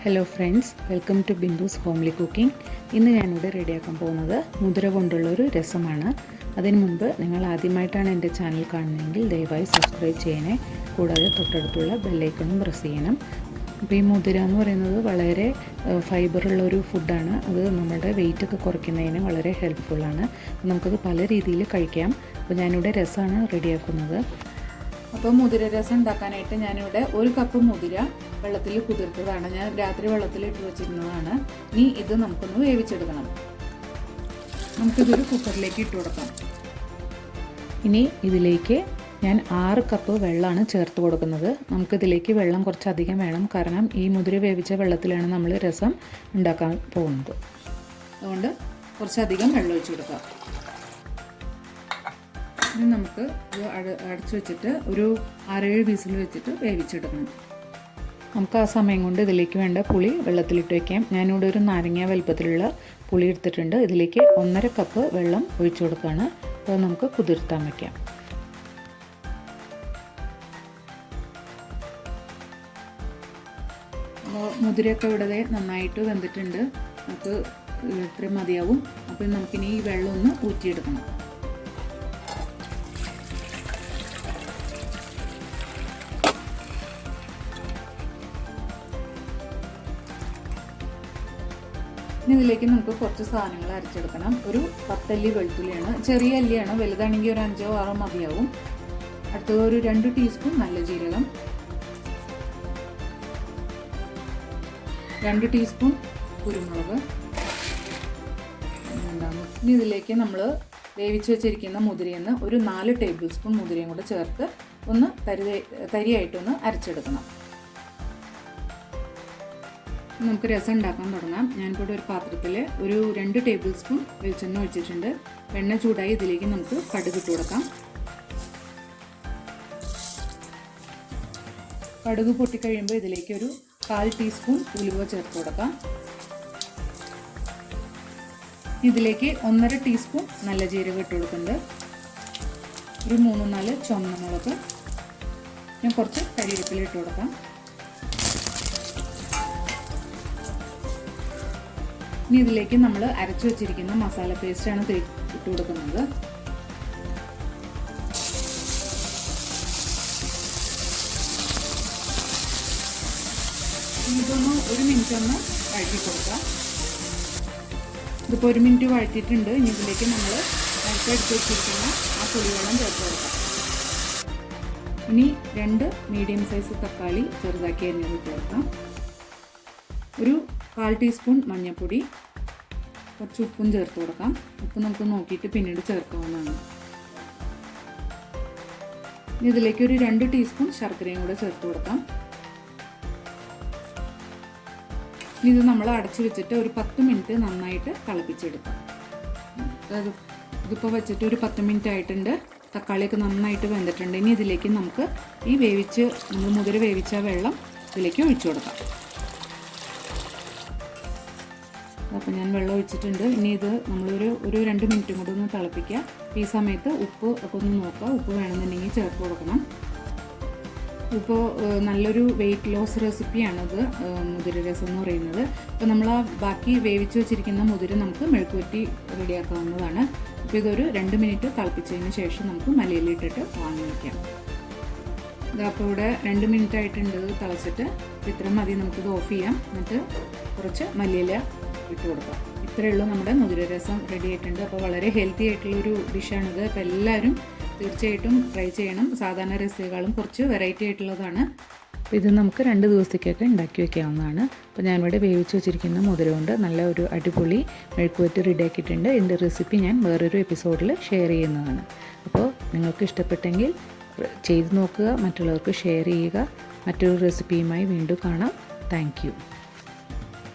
Hello friends, welcome to Bindu's homely cooking. ഇന്ന് ഞാനിവിടെ റെഡിയാക്കാൻ പോകുന്നത് മുതിര കൊണ്ടുള്ളൊരു രസമാണ്. അതിനു മുൻപ് നിങ്ങൾ ആദ്യമായിട്ടാണ് എൻ്റെ ചാനൽ കാണുന്നതെങ്കിൽ ദയവായി സബ്സ്ക്രൈബ് ചെയ്യണേ. കൂടാതെ തൊട്ടടുത്തുള്ള ബെല്ലൈക്കണും പ്രസ് ചെയ്യണം. അപ്പോൾ ഈ മുതിര എന്ന് പറയുന്നത് വളരെ ഫൈബറുള്ളൊരു ഫുഡാണ്. അത് നമ്മുടെ വെയിറ്റൊക്കെ കുറയ്ക്കുന്നതിന് വളരെ ഹെൽപ്ഫുള്ളാണ്. നമുക്കത് പല രീതിയിൽ കഴിക്കാം. അപ്പോൾ ഞാനിവിടെ രസമാണ് റെഡിയാക്കുന്നത്. അപ്പോൾ മുതിര രസം ഉണ്ടാക്കാനായിട്ട് ഞാനിവിടെ 1 കപ്പ് മുതിര വെള്ളത്തിൽ കുതിർത്തതാണ്. ഞാൻ രാത്രി വെള്ളത്തിൽ ഇട്ട് വെച്ചിരുന്നതാണ്. ഇനി ഇത് നമുക്കൊന്ന് വേവിച്ചെടുക്കണം. നമുക്കിതൊരു കുക്കറിലേക്ക് ഇട്ട് കൊടുക്കാം. ഇനി ഇതിലേക്ക് ഞാൻ 6 കപ്പ് വെള്ളമാണ് ചേർത്ത് കൊടുക്കുന്നത്. നമുക്കിതിലേക്ക് വെള്ളം കുറച്ചധികം വേണം, കാരണം ഈ മുതിര വേവിച്ച വെള്ളത്തിലാണ് നമ്മൾ രസം ഉണ്ടാക്കാൻ പോകുന്നത്. അതുകൊണ്ട് കുറച്ചധികം വെള്ളം ഒഴിച്ച് കൊടുക്കാം. ഇനി നമുക്ക് ഇത് അടച്ചു വെച്ചിട്ട് ഒരു 6-7 വിസിൽ വെച്ചിട്ട് വേവിച്ചെടുക്കണം. നമുക്ക് ആ സമയം കൊണ്ട് ഇതിലേക്ക് വേണ്ട പുളി വെള്ളത്തിലിട്ട് വയ്ക്കാം. ഞാനിവിടെ ഒരു നാരങ്ങ വലുപ്പത്തിലുള്ള പുളി എടുത്തിട്ടുണ്ട്. ഇതിലേക്ക് 1.5 കപ്പ് വെള്ളം ഒഴിച്ചു കൊടുക്കുകയാണ്. അപ്പോൾ നമുക്ക് കുതിർത്താൻ വയ്ക്കാം. മുതിരയൊക്കെ ഇവിടെ നന്നായിട്ട് വെന്തിട്ടുണ്ട്. നമുക്ക് ഇത്രയും മതിയാവും. അപ്പോൾ നമുക്കിനി ഈ വെള്ളം ഒന്ന് ഊറ്റിയെടുക്കണം. ഇനി ഇതിലേക്ക് നമുക്ക് കുറച്ച് സാധനങ്ങൾ അരച്ചെടുക്കണം. ഒരു 10 അല്ലി വെളുത്തുള്ളിയാണ്, ചെറിയ അല്ലിയാണ്. വലുതാണെങ്കിൽ ഒരു 5-6 മതിയാവും. അടുത്തത് ഒരു 2 ടീസ്പൂൺ നല്ല ജീരകം, 2 ടീസ്പൂൺ കുരുമുളക്. ഇനി ഇതിലേക്ക് നമ്മൾ വേവിച്ച് വെച്ചിരിക്കുന്ന മുതിരയെന്ന് ഒരു 4 ടേബിൾ സ്പൂൺ മുതിരയും കൂടെ ചേർത്ത് ഒന്ന് തരിയായിട്ടൊന്ന് അരച്ചെടുക്കണം. നമുക്ക് രസം ഉണ്ടാക്കാൻ തുടങ്ങാം. ഞാനിപ്പോൾ ഒരു പാത്രത്തിൽ ഒരു 2 ടേബിൾ സ്പൂൺ വെളിച്ചെണ്ണ ഒഴിച്ചിട്ടുണ്ട്. എണ്ണ ചൂടായി ഇതിലേക്ക് നമുക്ക് കടുക് ഇട്ട് കൊടുക്കാം. കടുക് പൊട്ടിക്കഴിയുമ്പോൾ ഇതിലേക്ക് ഒരു 1/4 ടീസ്പൂൺ ഉലുവ ചേർത്ത് കൊടുക്കാം. ഇതിലേക്ക് 1.5 ടീസ്പൂൺ നല്ല ജീരകം ഇട്ട് കൊടുക്കുന്നുണ്ട്. ഒരു 3-4 ചുവന്ന മുളക്, ഞാൻ കുറച്ച് കരിവേപ്പില ഇട്ട് കൊടുക്കാം. ഇനി ഇതിലേക്ക് നമ്മൾ അരച്ചു വെച്ചിരിക്കുന്ന മസാല പേസ്റ്റാണ് ഇട്ട് കൊടുക്കുന്നത്. ഇതൊന്ന് 1 മിനിറ്റ് ഒന്ന് വഴറ്റി കൊടുക്കാം. ഇതിപ്പോൾ 1 മിനിറ്റ് വഴറ്റിയിട്ടുണ്ട്. ഇനി ഇതിലേക്ക് നമ്മൾ നേരത്തെ എടുത്ത് വെച്ചിരിക്കുന്ന ആ പുളിവെള്ളം ചേർത്ത് കൊടുക്കാം. ഇനി 2 മീഡിയം സൈസ് തക്കാളി ചെറുതാക്കി അരിഞ്ഞത് ചേർക്കാം. ഒരു 1/4 ടീസ്പൂൺ മഞ്ഞൾപ്പൊടി, കുറച്ച് ഉപ്പും ചേർത്ത് കൊടുക്കാം. ഉപ്പ് നമുക്ക് നോക്കിയിട്ട് പിന്നീട് ചേർക്കാവുന്നതാണ്. ഇതിലേക്ക് ഒരു 2 ടീസ്പൂൺ ശർക്കരയും കൂടെ ചേർത്ത് കൊടുക്കാം. ഇത് നമ്മൾ അടച്ചു വെച്ചിട്ട് ഒരു 10 മിനിറ്റ് നന്നായിട്ട് തിളപ്പിച്ചെടുക്കാം. ഇതിപ്പോൾ വെച്ചിട്ട് ഒരു 10 മിനിറ്റ് ആയിട്ടുണ്ട്. തക്കാളിയൊക്കെ നന്നായിട്ട് വെന്തിട്ടുണ്ട്. ഇനി ഇതിലേക്ക് നമുക്ക് ഈ നമ്മൾ മുതിര വേവിച്ച വെള്ളം ഇതിലേക്ക് ഒഴിച്ചു കൊടുക്കാം. അപ്പോൾ ഞാൻ വെള്ളം ഒഴിച്ചിട്ടുണ്ട്. ഇനി ഇത് നമ്മളൊരു 2 മിനിറ്റും കൂടെ ഒന്ന് തിളപ്പിക്കുക. ഈ സമയത്ത് ഉപ്പ് ഒക്കെ ഒന്ന് നോക്കുക. ഉപ്പ് വേണമെന്നുണ്ടെങ്കിൽ ചേർത്ത് കൊടുക്കണം. ഇപ്പോൾ നല്ലൊരു വെയിറ്റ് ലോസ് റെസിപ്പിയാണത് മുതിര രസം എന്ന് പറയുന്നത്. അപ്പോൾ നമ്മൾ ആ ബാക്കി വേവിച്ച് വെച്ചിരിക്കുന്ന മുതിര നമുക്ക് മെഴുക്കുവരട്ടി റെഡിയാക്കാവുന്നതാണ്. അപ്പോൾ ഇതൊരു 2 മിനിറ്റ് തിളപ്പിച്ചതിന് ശേഷം നമുക്ക് മല്ലിയിലിട്ടിട്ട് വാങ്ങി വയ്ക്കാം. അപ്പോൾ ഇവിടെ 2 മിനിറ്റ് ആയിട്ടുണ്ട് തിളച്ചിട്ട്. ഇത്ര മതി, നമുക്കിത് ഓഫ് ചെയ്യാം. എന്നിട്ട് കുറച്ച് മല്ലിയില ഇട്ട് കൊടുക്കാം. ഇത്രയേ ഉള്ളൂ, നമ്മുടെ മുതിര രസം റെഡി ആയിട്ടുണ്ട്. അപ്പോൾ വളരെ ഹെൽത്തി ആയിട്ടുള്ളൊരു ഡിഷാണിത്. അപ്പോൾ എല്ലാവരും തീർച്ചയായിട്ടും ട്രൈ ചെയ്യണം. സാധാരണ റെസിപ്പികളും കുറച്ച് വെറൈറ്റി ആയിട്ടുള്ളതാണ്. അപ്പോൾ ഇത് നമുക്ക് 2 ദിവസത്തേക്കൊക്കെ ഉണ്ടാക്കി വയ്ക്കാവുന്നതാണ്. അപ്പോൾ ഞാനിവിടെ വേവിച്ച് വെച്ചിരിക്കുന്ന മുതിര കൊണ്ട് നല്ല ഒരു അടിപൊളി മെഴുക്കുവരട്ടി റെഡിയാക്കിയിട്ടുണ്ട്. ഇതിൻ്റെ റെസിപ്പി ഞാൻ വേറൊരു എപ്പിസോഡിൽ ഷെയർ ചെയ്യുന്നതാണ്. അപ്പോൾ നിങ്ങൾക്ക് ഇഷ്ടപ്പെട്ടെങ്കിൽ ചെയ്ത് നോക്കുക, മറ്റുള്ളവർക്ക് ഷെയർ ചെയ്യുക. മറ്റൊരു റെസിപ്പിയുമായി വീണ്ടും കാണാം. Thank you.